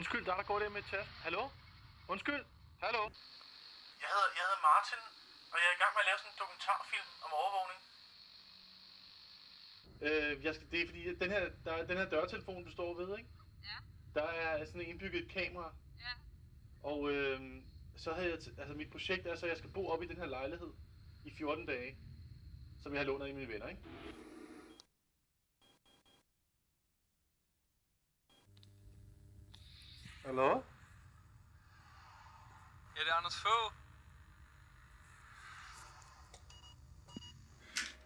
Undskyld, der går det med tast. Hallo? Undskyld? Hallo? Jeg hedder Martin, og jeg er i gang med at lave sådan en dokumentarfilm om overvågning. Det er fordi, den her dørtelefon, du står ved, ikke? Ja. Der er sådan en indbygget kamera. Ja. Og så havde jeg, mit projekt er så, at jeg skal bo oppe i den her lejlighed i 14 dage, som jeg har lånt af mine venner, ikke? Hallo? Ja, det er Anders Fogh.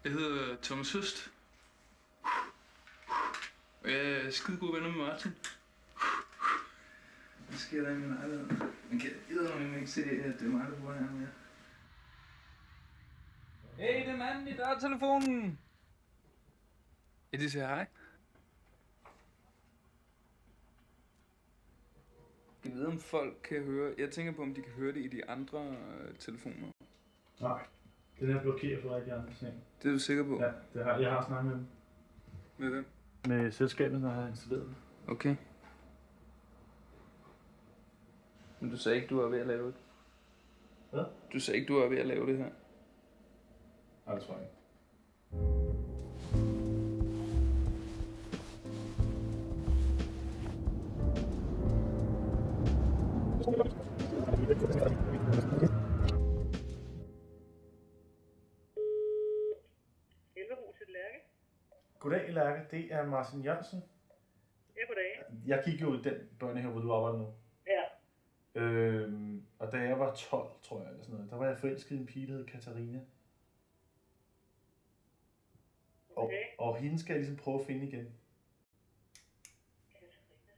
Jeg hedder Thomas Høst. Og jeg er skide gode venner med Martin. Hvad sker der i min lejlighed? Man kan ikke se, at det er mig, der bor her med. Hey, det er manden i dørtelefonen! Ja, de siger hej. Jeg ved, om folk kan høre. Jeg tænker på, om de kan høre det i de andre telefoner. Nej, den er blokeret for rigtig andre ting. Det er du sikker på? Ja, jeg har snakket med dem. Med hvem? Med selskabet, der har installeret den. Okay. Men du sagde ikke, du var ved at lave det? Hvad? Du sagde ikke, du var ved at lave det her? Nej, det tror jeg ikke. Elverhuset Lærke. Goddag, Lærke. Det er Martin Jørgensen. Ja, goddag. Jeg gik jo i den børnehave, hvor du arbejder nu. Ja. Og da jeg var 12, tror jeg, eller sådan noget, der var jeg forelsket i en pige, der hed Katarina. Okay. Og hende skal jeg ligesom prøve at finde igen. Katarina.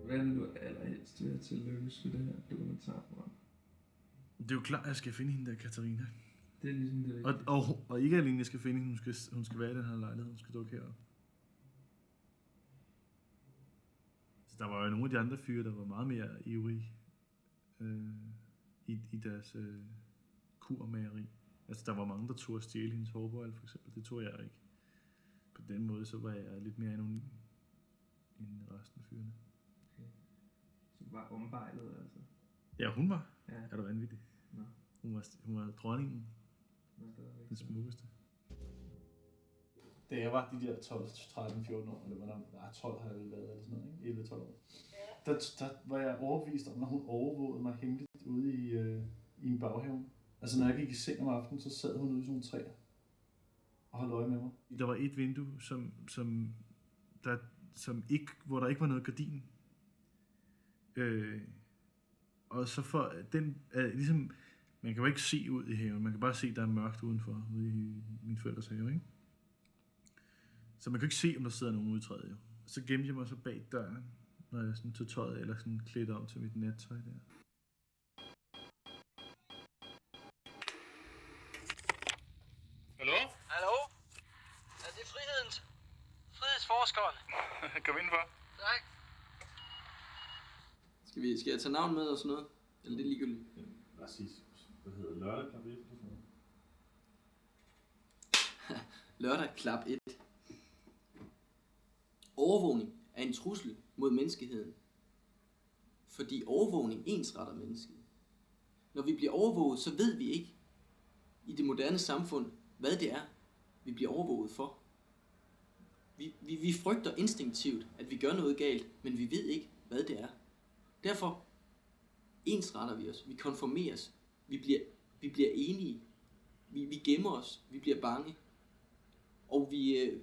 Hvad er det, du allerhelst vil have til at lykkes med det her dokumentarprogram? Det er jo klart, at jeg skal finde hende der, Katarina. Det er ligesom det rigtige. Og ikke alene, jeg skal finde hende, hun skal være i den her lejlighed, hun skal dukke heroppe. Så der var jo nogle af de andre fyre, der var meget mere ivrige i deres kurmageri. Altså, der var mange, der turde stjæle hendes hårbøjle, for eksempel. Det tog jeg ikke. På den måde, så var jeg lidt mere anonym end resten af fyrene. Okay. Så du var ombejlet, altså? Ja, hun var. Ja. Er du vanvittig? Nå. Hun var dronningen. Nå, Den smukkeste. Da jeg var de der 12, 13, 14 år, eller hvornår, 12 har jeg vel været, eller sådan noget, ikke? 11-12 år. Ja. Der var jeg overbevist om, at hun overvågede mig hemmeligt ude i en baghave. Altså når jeg gik i seng om aftenen, så sad hun ude i sådan nogle træer og holdt øje med mig. Der var et vindue, hvor der ikke var noget gardin. Og så for den ligesom, man kan jo ikke se ud i haven, man kan bare se, der er mørkt udenfor, ude i min forældres have, ikke? Så man kan ikke se, om der sidder nogen ude i træet, jo. Så gemte jeg mig så bag døren, når jeg sådan tog tøjet eller sådan klædte om til mit nattøj der. Hallo? Hallo? Er det frihedsforskeren? Kom indenfor. Tak. Skal jeg tage navn med og sådan noget? Eller det er ligegyldigt? Ja, præcis. Hvad hedder lørdag klap 1 eller sådan noget? Lørdag klap 1. Overvågning er en trussel mod menneskeheden. Fordi overvågning ensretter mennesket. Når vi bliver overvåget, så ved vi ikke i det moderne samfund, hvad det er, vi bliver overvåget for. Vi frygter instinktivt, at vi gør noget galt, men vi ved ikke, hvad det er. Derfor ensretter vi os, vi konformeres, vi bliver enige, vi gemmer os, vi bliver bange, og vi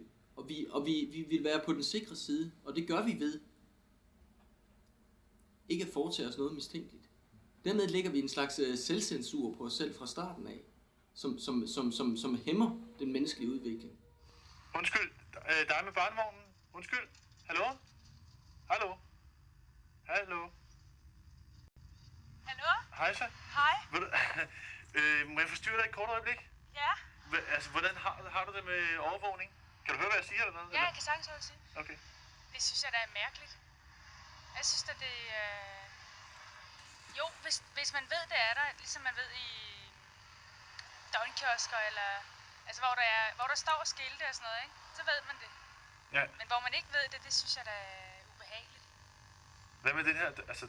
vil være på den sikre side, og det gør vi ved ikke at foretage os noget mistænkeligt. Dermed lægger vi en slags selvcensur på os selv fra starten af, som hæmmer den menneskelige udvikling. Undskyld, dig med barnevognen. Undskyld. Hallo? Hallo? Hallo? Hallo? Hej så. Hej. Må jeg forstyrre dig et kort øjeblik? Ja? Altså, hvordan har du det med overvågning? Kan du høre, hvad jeg siger eller noget? Ja, jeg kan sagtens høre det sige. Okay. Det synes jeg da er mærkeligt. Jeg synes at det... Jo, hvis man ved, det er der, ligesom man ved i døgnkiosker, eller... Altså, hvor der står skilte og sådan noget, ikke? Så ved man det. Ja. Men hvor man ikke ved det, det synes jeg da er ubehageligt. Hvad med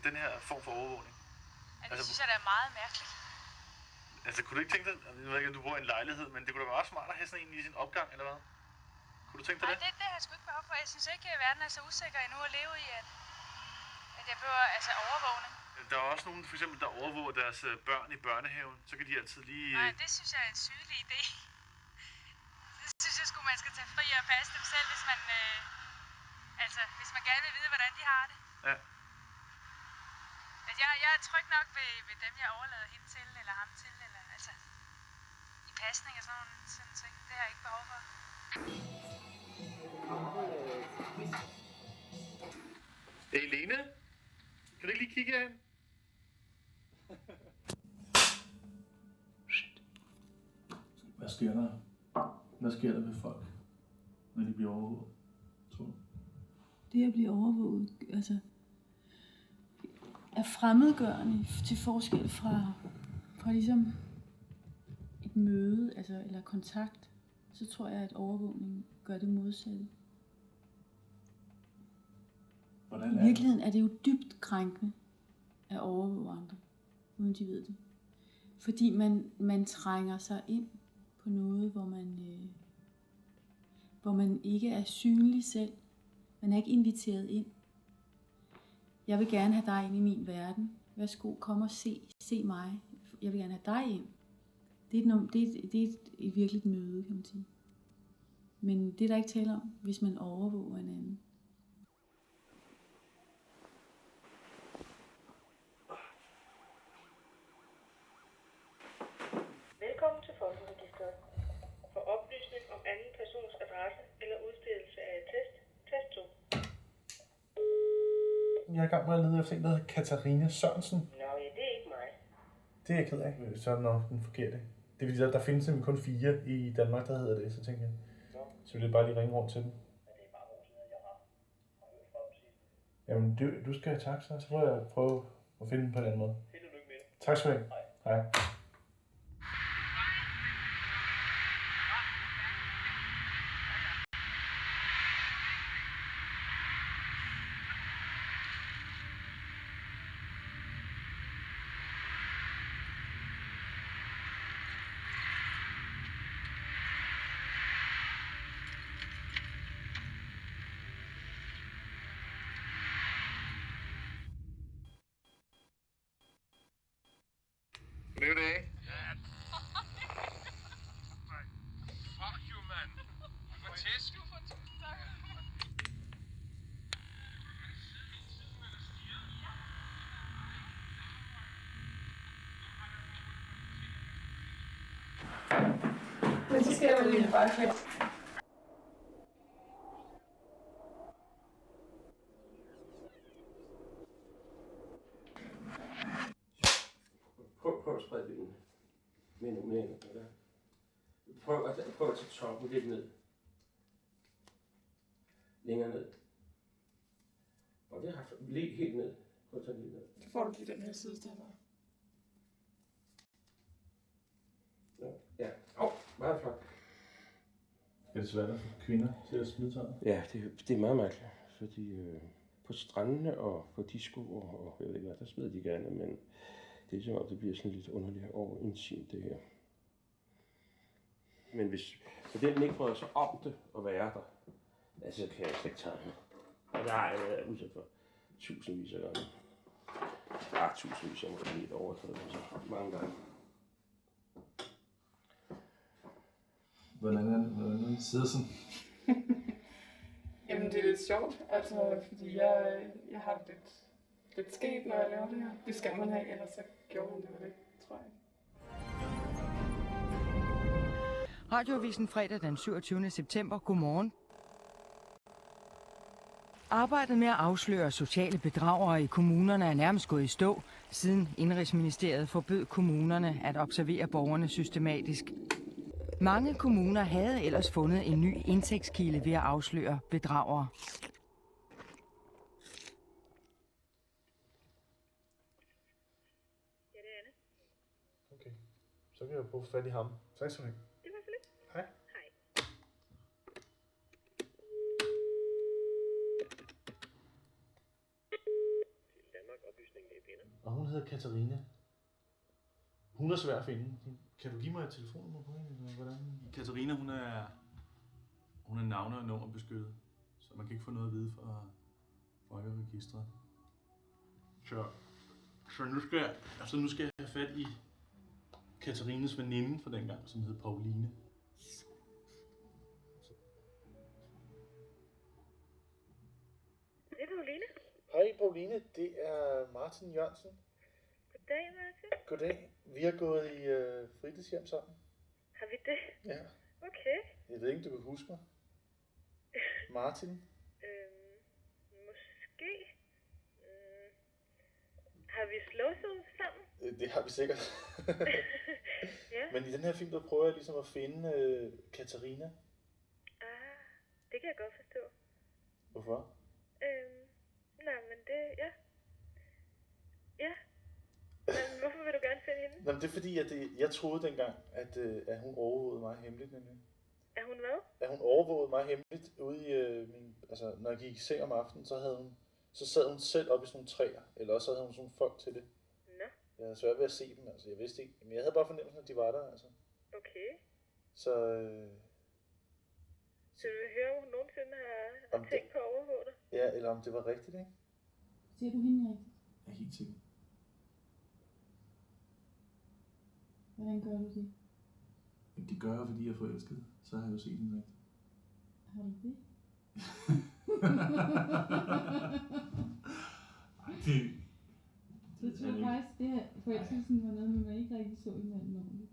den her form for overvågning? Ja, det synes jeg, der er meget mærkeligt. Altså, kunne du ikke tænke dig, jeg ved ikke, om du bor i en lejlighed, men det kunne da være meget smart at have sådan en i sin opgang, eller hvad? Kunne du tænke dig Nej, det? det har jeg sgu ikke behov for. Jeg synes ikke, at verden er så usikker endnu at leve i, at jeg behøver overvågning. Der er også nogen, for eksempel, der overvåger deres børn i børnehaven. Så kan de altid lige... Nej, det synes jeg er en sygelig idé. Det synes jeg sgu, man skal tage fri og passe dem selv, hvis man, hvis man gerne vil vide, hvordan de har det. Ja. At jeg er tryg nok ved dem, jeg overlader hende til, eller ham til, eller i pasning og sådan ting. Det har jeg ikke behov for. Hey, Lene? Kan du ikke lige kigge herind? Hvad sker der ved folk, når de bliver overvåget, tror du? Det at blive overvåget, er fremmedgørende til forskel fra ligesom et møde, eller kontakt, så tror jeg, at overvågning gør det modsatte. Hvordan I virkeligheden er det jo dybt krænkende at overvåge andre, uden de ved det. Fordi man trænger sig ind på noget, hvor man ikke er synlig selv. Man er ikke inviteret ind. Jeg vil gerne have dig ind i min verden. Værsgo, kom og se mig. Jeg vil gerne have dig ind. Det er et virkeligt møde, kan man sige. Men det er der ikke tale om, hvis man overvåger en anden. Velkommen til Folkeregisteret. For oplysning om anden persons adresse eller udstedelse af attest, test 2. Jeg er i gang med at lede efter en, der hedder Katarina Sørensen. Nå ja, det er ikke mig. Det er jeg ked af. Så er nok den forkerte. Det er fordi, der findes simpelthen kun 4 i Danmark, der hedder det, så tænker jeg. Så vil jeg bare lige ringe rundt til dem. Jamen, du skal have tak, så får jeg prøve at finde den på en anden måde. Held og lykke med det. Tak skal du have. Hej. Goddag. Fuck you, man. Du får tæsk. Men så skal jeg jo bare klare. Prøv at sprede benene. Med der. Prøv at tage toppen lidt ned. Længere ned. Og det har helt ned. Prøv at tage lidt ned. Så får du lige den her side der. Ja. Meget flot. Er det svært for kvinder til at smide tøjet? Ja, det er meget mærkeligt. Fordi på strandene og på disco og jeg ved ikke hvad, der smider de gerne, men det er som om, det bliver sådan lidt underligt og intimt det her. Men hvis modellen ikke bryder sig om det at være der, så kan jeg slet ikke tage det. Og der har jeg været udsat for tusindvis af gange. Tusindvis af måske lidt overtaget, så mange gange. Hvordan sidder sådan? Jamen det er lidt sjovt, fordi jeg har det lidt skægt, når jeg laver det her. Det skal man have, ellers så gjorde man det vel ikke, tror jeg. Radioavisen fredag den 27. september. Godmorgen. Arbejdet med at afsløre sociale bedragere i kommunerne er nærmest gået i stå, siden Indenrigsministeriet forbød kommunerne at observere borgerne systematisk. Mange kommuner havde ellers fundet en ny indtægtskilde ved at afsløre bedragere. Ja, det er Anne. Okay, så kan jeg prøve at få fat i ham. Tak skal du have. Det var så lidt. Hej. Hej. Katarina. Hun er svær at finde. Kan du give mig et telefonnummer på hende? Eller hvordan? Katarina, hun er navne- og nummerbeskyttet. Så man kan ikke få noget at vide fra Folkeregistret. Så nu skal jeg have fat i Katarines veninde fra dengang, som hed Pauline. Det er Pauline. Hej Pauline, det er Martin Jørgensen. Goddag, Martin. Goddag. Vi har gået i fritidshjem sammen. Har vi det? Ja. Okay. Jeg ved ikke, om du kan huske mig. Martin. Måske. Har vi slåsset sammen? Det har vi sikkert. Ja. Men i den her film, der prøver jeg ligesom at finde Katarina. Ah, det kan jeg godt forstå. Hvorfor? Nej, men det, ja. Ja. Men hvorfor vil du gerne finde hende? Nå, men det er fordi, at jeg troede dengang, at hun overvågede mig hemmeligt, nemlig. Er hun hvad? At hun overvågede mig hemmeligt ude i altså, når jeg gik i seng om aftenen, så sad hun selv oppe i sådan nogle træer, eller også havde hun sådan folk til det. Nå. Jeg havde svært ved at se dem, altså jeg vidste ikke, men jeg havde bare fornemmelsen, at de var der, altså. Okay. Så Så du vil høre, om hun nogensinde har tænkt på at overvåge dig? ja, eller om det var rigtigt, ikke? Ser du hende rigtigt? Ja, helt sikkert. Hvordan gør du det? Jamen, det gør jeg, fordi jeg er forelsket. Så har jeg jo set hende rigtigt. Har du det? Jeg tror faktisk, det her forelskelsen var noget, men man ikke rigtig så hinanden ordentligt.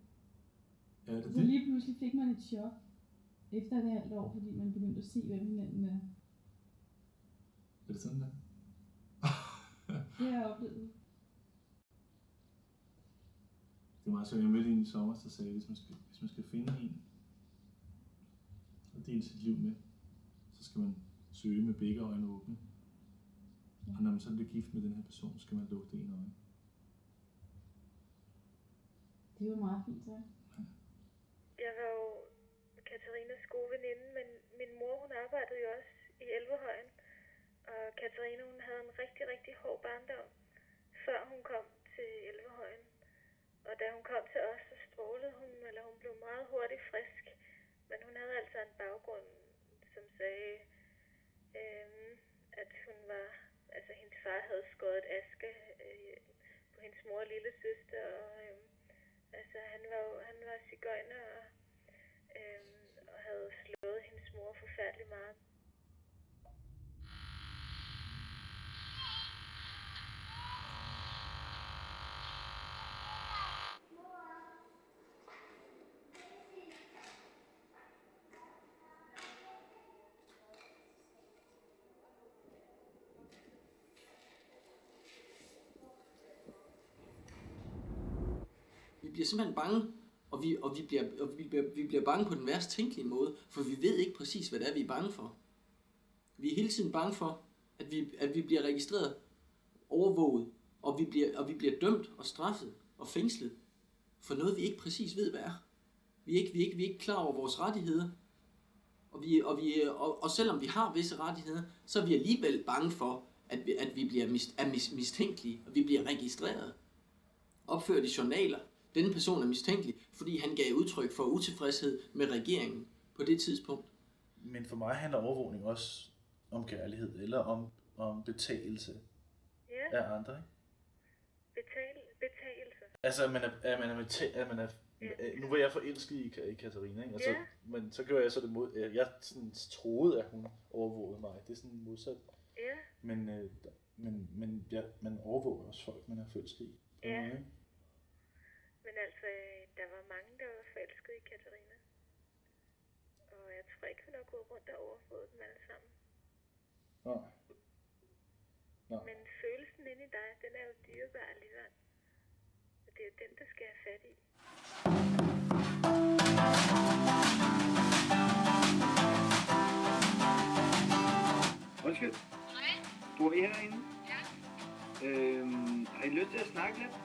Ja, det Så lige pludselig fik man et chok efter et halvt år, fordi man begyndte at se, hvem hinanden er. Er det sådan der? Det har jeg oplevet. Det var meget sjovt. Jeg mødte hende i sommer, der sagde, hvis man skal finde en og dele sit liv med, så skal man søge med begge øjne åbne. Ja. Og når man så bliver gift med den her person, skal man lukke det ene øje. Det var meget fint, så. Jeg var jo Katarinas gode veninde, men min mor, hun arbejdede jo også i Elverhøjen. Og Katarina, hun havde en rigtig, rigtig hård barndom, før hun kom til Elverhøjen. Og da hun kom til os, så strålede hun, eller hun blev meget hurtigt frisk. Men hun havde altså en baggrund, som sagde, at hun var, altså hendes far havde skåret et aske på hendes mor og lille søster, og altså han var sigøjner og havde slået hendes mor forfærdelig meget. Vi bliver simpelthen bange, og vi bliver bange på den værst tænkelige måde, for vi ved ikke præcis, hvad det er, vi er bange for. Vi er hele tiden bange for, at vi bliver registreret, overvåget, og vi bliver dømt og straffet og fængslet for noget, vi ikke præcis ved, hvad er. Vi er ikke klar over vores rettigheder, og selvom vi har visse rettigheder, så er vi alligevel bange for, at vi bliver mistænkelige, og vi bliver registreret, opført i journaler. Denne person er mistænkelig, fordi han gav udtryk for utilfredshed med regeringen på det tidspunkt. Men for mig handler overvågning også om kærlighed, eller om betagelse af andre, ikke? Betagelse? Altså, nu var jeg forelsket i Katarina, ikke? Altså, men så gjorde jeg så det mod. Jeg sådan troede, at hun overvågede mig. Det er sådan modsat. Ja. Men overvåger også folk, man er forelsket i. Ja. Men altså, der var mange, der var forelsket i Katarina. Og jeg tror ikke, hun har gået rundt og overvåget dem alle sammen. Nej. Men følelsen inde i dig, den er jo dyrebar alligevel. Og det er jo den, der skal have fat i. Undskyld. Hej. Bor I herinde? Ja. Har I lyst til at snakke lidt?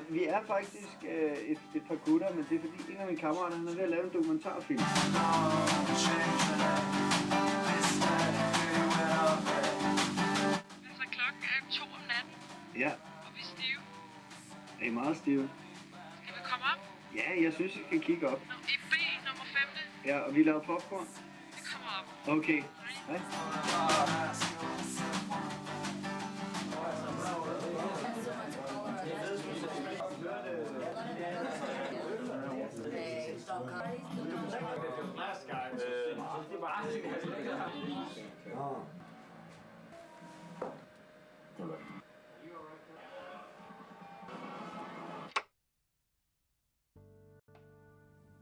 Vi er er faktisk et par gutter, men det er fordi en af mine kammerater, han er ved at lave en dokumentarfilm. Altså klokken er 2 om natten, Ja, og vi er stive. er I meget stive? Skal vi komme op? Ja, jeg synes, I skal kigge op. I B nummer 5. Ja, og vi laver popcorn. Vi kommer op. Okay. Hej.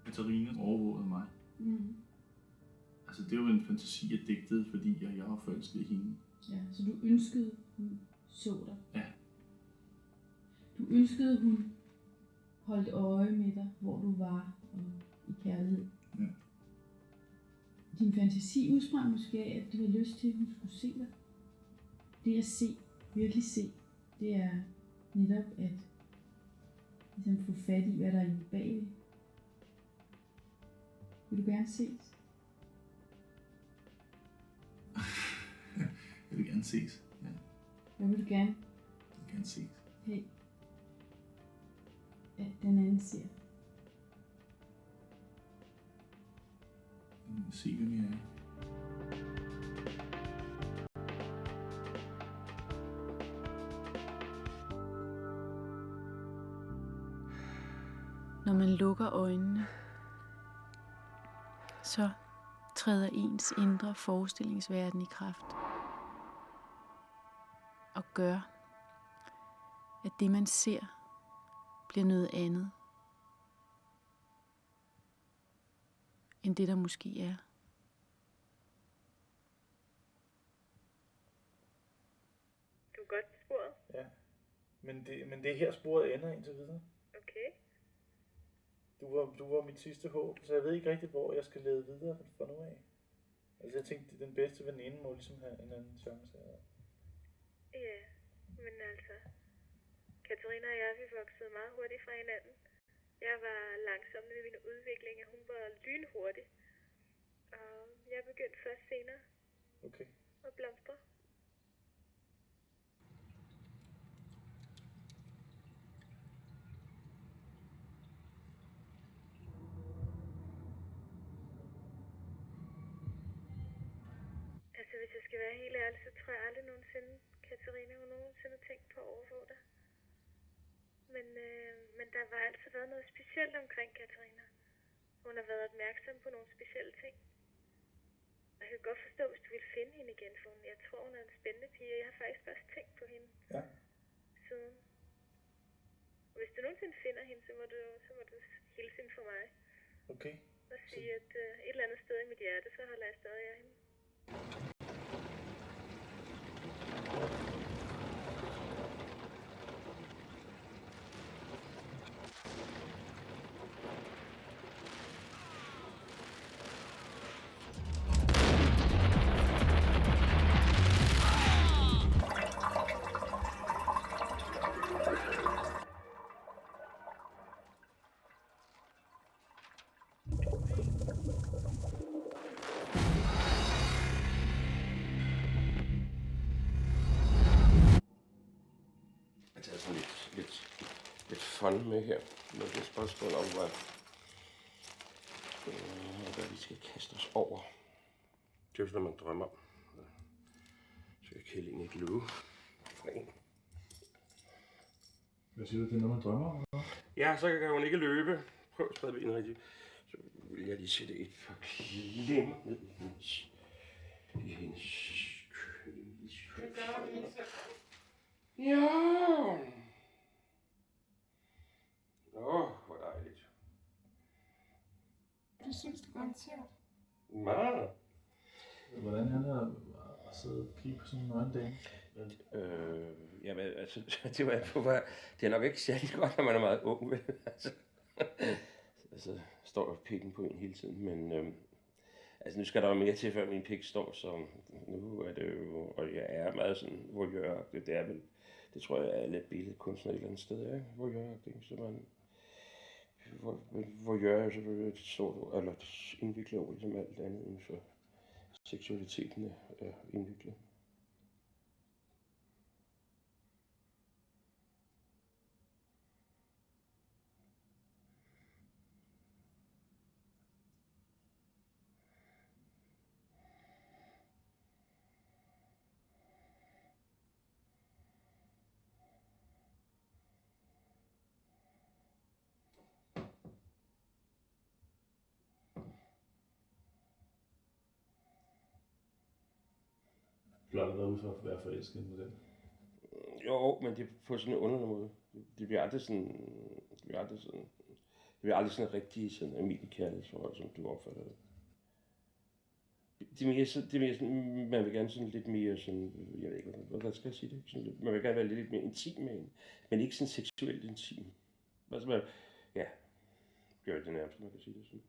Katarina overvågede mig. Mm. Altså, det var en fantasi, jeg digtede, fordi jeg var forelsket i hende. Ja, så du ønskede, hun så dig? Ja. Du ønskede, hun holdt øje med dig, hvor du var, og i kærlighed? Ja. Din fantasi udsprang måske af, at du havde lyst til, at hun skulle se dig? Det at se, virkelig se, det er netop at ligesom få fat i, hvad der er inde bagved. Vil du gerne ses? Jeg vil gerne ses. Ja. Hvad vil du gerne? Jeg vil gerne ses. Hey. Ja, den anden ser. Se, hvem jeg er. Når man lukker øjnene, så træder ens indre forestillingsverden i kraft og gør, at det man ser bliver noget andet end det der måske er. Du er godt på sporet. Ja. Men det er her sporet ender indtil videre. Okay. Du var mit sidste håb, så jeg ved ikke rigtig, hvor jeg skal lede videre fra nu af. Altså jeg tænkte, den bedste veninde må ligesom have en anden chance. Ja, men altså, Katarina og jeg, vi voksede meget hurtigt fra hinanden. Jeg var langsom med min udvikling, og hun var lynhurtig. Og jeg begyndte først senere Okay. at blomstre. Altså, hvis jeg skal være helt ærlig, så tror jeg aldrig nogensinde, Katarina, hun nogensinde har tænkt på at overvåge dig. Men der har altid været noget specielt omkring Katarina. Hun har været opmærksom på nogle specielle ting. Og jeg kan godt forstå, hvis du vil finde hende igen, for jeg tror, hun er en spændende pige, og jeg har faktisk også tænkt på hende Ja. siden. Og hvis du nogensinde finder hende, så må du hilse hende for mig. Okay. Og sige, at et eller andet sted i mit hjerte, så holder jeg stadig af hende. Jeg tager sådan lidt fun med her. Med det spørgsmål om, hvad vi skal kaste os over. Det er jo sådan, man drømmer om. Så kan kællingen ikke løbe. Hvad siger du, det er noget, man drømmer om? Ja, så kan hun ikke løbe. Prøv at sprede benene rigtigt. Så vil jeg lige sætte et par klemmer ned i hendes Ja. Hvor dejligt. Du synes, det er garanteret. Meget. Hvordan han har siddet og kigget på sådan en nøgendame? Jamen, altså, det er nok ikke særlig godt, når man er meget ung, vel? Altså, står pikken på en hele tiden, men altså, nu skal der jo mere til, før min pik står, så nu er det jo, og jeg er meget sådan voyeur, det Det tror jeg, alle billedkunstnere et eller andet sted er, hvor jeg så man hvor jeg selvfølgelig et stort, eller indviklet ord, ligesom alt andet inden for seksualiteten er indviklet. Du har aldrig været ude for at være forelsket med den? Jo, men det er på sådan en underlig måde. Det bliver aldrig sådan rigtig sådan almindelig kærlighedsforhold, som du opfatter det. Det er mere sådan, man vil gerne sådan lidt mere sådan, jeg ved ikke, hvordan skal jeg sige det? Sådan lidt, man vil gerne være lidt mere intim med hende, men ikke sådan seksuelt intim. Altså man, ja, gør det nærmest, man kan sige det sådan.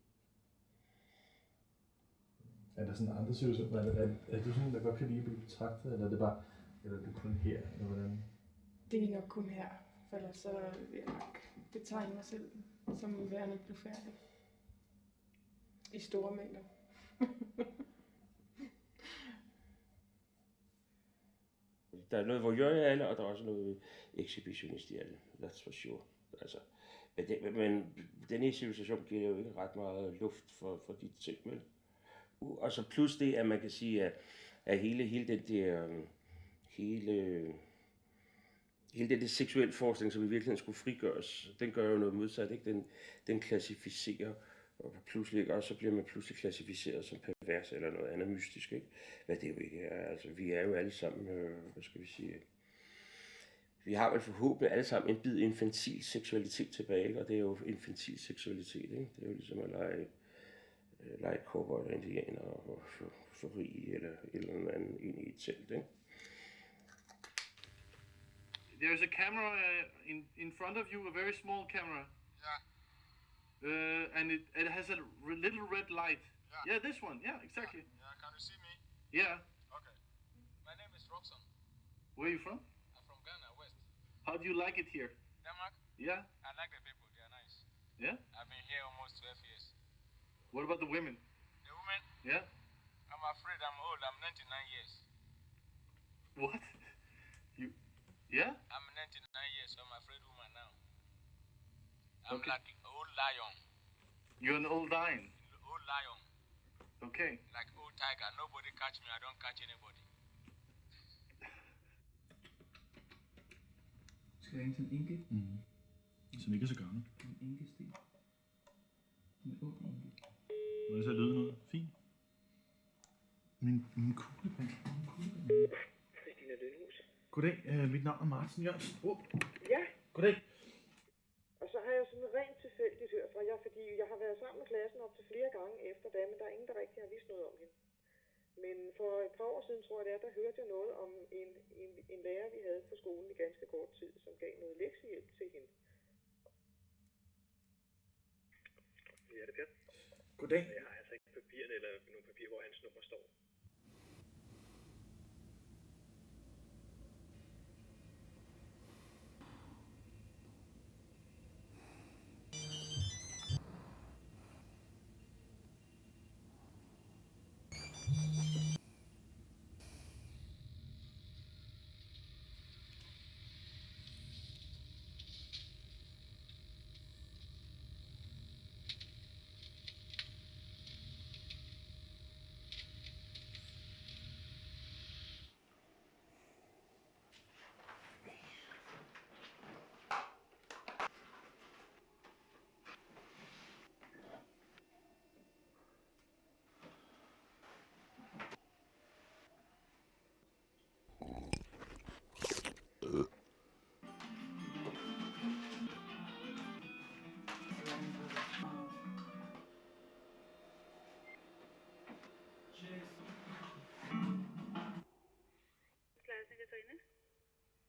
Er der sådan andre situationer? Er du sådan, der godt kan lide at blive betragtet, eller er det bare, eller er det kun her, eller hvordan? Det er nok kun her, for ellers så vil jeg nok betegne mig selv som værende blufærdig. I store mængder. Der er noget voyeur i alle, og der er også noget exhibitionist i alle. That's for sure. Altså, men den her situation giver jo ikke ret meget luft for de ting, vel? Og så plus det, at man kan sige, at hele den der seksuel forskning, som i virkeligheden skulle frigøres, den gør jo noget modsat, ikke? Den klassificerer, og pludselig også, så bliver man pludselig klassificeret som pervers eller noget andet mystisk, ikke? Hvad det jo ikke er. Altså, vi er jo alle sammen, hvad skal vi sige, vi har vel forhåbentlig alle sammen en bid infantil seksualitet tilbage, ikke? Og det er jo infantil seksualitet, ikke? Det er jo ligesom at lege cowboy eller indianer og forrige eller et eller andet ind i et telt, ikke? There's a camera in front of you, a very small camera. Yeah. And it has a little red light. Yeah, this one. Yeah, exactly. Yeah, can you see me? Yeah. Okay. My name is Robson. Where are you from? I'm from Ghana, West. How do you like it here? Denmark? Yeah. I like the people, they are nice. Yeah? I've been here almost 12 years. What about the women? The women? Yeah. I'm afraid I'm old, I'm 99 years. What? You? Yeah? I'm 99 years, so I'm afraid woman now. I'm Okay. like an old lion. You're an old lion. Old lion. Okay. Like old tiger. Nobody catch me, I don't catch anybody. Skal jeg ringe til en enke? Som ikke er så gammel. En enkesten. En ung enke. Må jeg så lyde noget? Fint. Min kuglepen. Christina Lønhus. Goddag, mit navn er Martin Jørgensen. Ja, Goddag. og så har jeg sådan rent tilfældigt hørt fra jer, fordi jeg har været sammen med klassen op til flere gange efter det, men der er ingen, der rigtig har vidst noget om hende. Men for et par år siden, tror jeg det er, der hørte jeg noget om en lærer, vi havde på skolen i ganske kort tid, som gav noget lektiehjælp til hende. Ja, det er Per. Goddag. Jeg har altså ikke papirerne eller nogle papirer, hvor hans nummer står.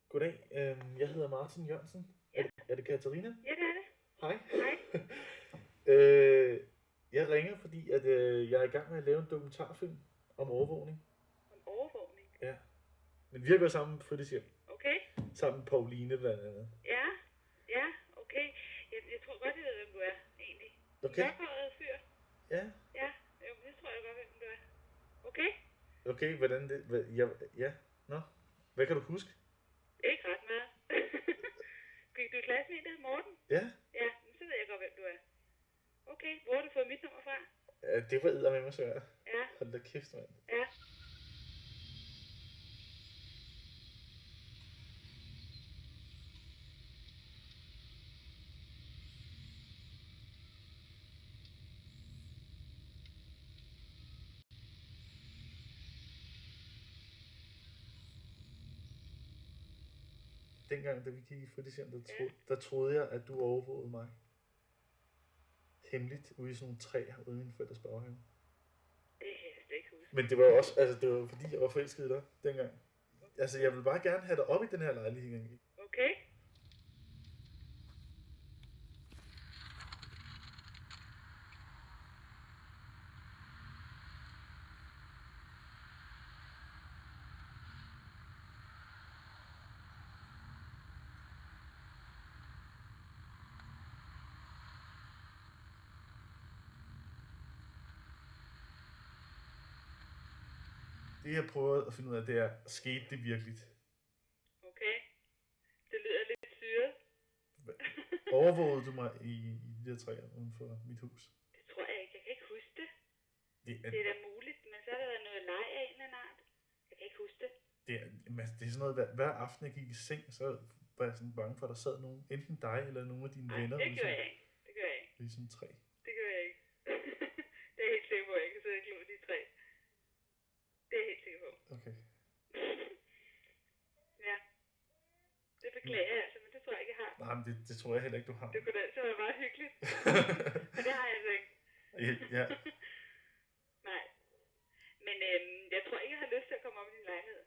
Goddag, jeg hedder Martin Jørgensen. Ja. Er det Katarina? Ja, det er det. Hej. Hej. Jeg ringer, fordi at, jeg er i gang med at lave en dokumentarfilm om overvågning. Om overvågning? Ja. Men vi har gået sammen på fritidshjem. Okay. Sammen med Pauline blandt andet. Ja, ja, okay. Jeg tror godt, jeg ved, hvem du er, egentlig. Okay. Mørkhåret fyr. Ja. Ja, jo, det tror jeg godt, hvem du er. Okay? Okay, hvordan det... Ja, nå. Hvad kan du huske? Ikke ret meget. Gik du i klasse med en, der hed Morten? Ja. Ja, så ved jeg godt, hvem du er. Okay, hvor har du fået mit nummer fra? Ja, det var eddermame svært. Ja. Hold da kæft, mand. Ja. Dengang, da vi gik i fritidscenter, der troede jeg, at du overvågede mig. Hemmeligt ude i sådan nogle træer ude i min forældres baghave. Det kan jeg slet ikke huske. Men det var jo også, altså det var fordi, jeg var forelsket i dig dengang. Altså, jeg vil bare gerne have dig op i den her lejlighed igen. Okay. Det jeg prøver at finde ud af, det er, skete det virkeligt? Okay. Det lyder lidt syret. Overvågede du mig i de der træer uden for mit hus? Det tror jeg ikke. Jeg kan ikke huske det. Det Det er da muligt, men så har der været noget leg af en eller anden art. Jeg kan ikke huske det. det er sådan noget, hver aften jeg gik i seng, så var jeg sådan bange for, at der sad nogen, enten dig eller nogle af dine venner. Det gør jeg ikke. Det gør jeg ikke. I sådan et træ. Det gør jeg ikke. Det er jeg helt sikker på, at jeg kan sidde og glo de træ. Det er jeg helt sikker på. Okay. Ja. Det beklager jeg altså, men det tror jeg ikke, jeg har. Nej, men det tror jeg heller ikke, du har. Det kunne da altid være meget hyggeligt. Men det har jeg altså ikke. Ja. Nej. Men jeg tror ikke, jeg har lyst til at komme op i din lejlighed.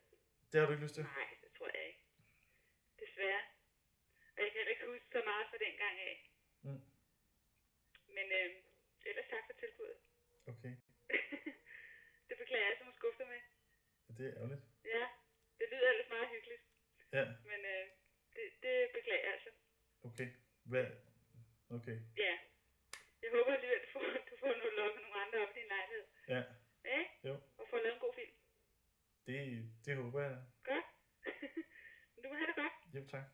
Det har du ikke lyst til? Nej, det tror jeg ikke. Desværre. Og jeg kan heller ikke huske så meget fra den gang af. Mm. Men ellers tak for tilbuddet. Okay. Det beklager jeg, som at skuffe dig med. Ja, det er ærgerligt. Ja, det lyder ellers meget hyggeligt. Ja. Men det beklager jeg altså. Okay. Hvad? Okay. Ja. Jeg håber alligevel, du får noget lukket nogle andre op i din lejlighed. Ja. Ja? Jo. Og får lavet en god film. Det håber jeg. Godt. Men du må have det godt. Jo, tak.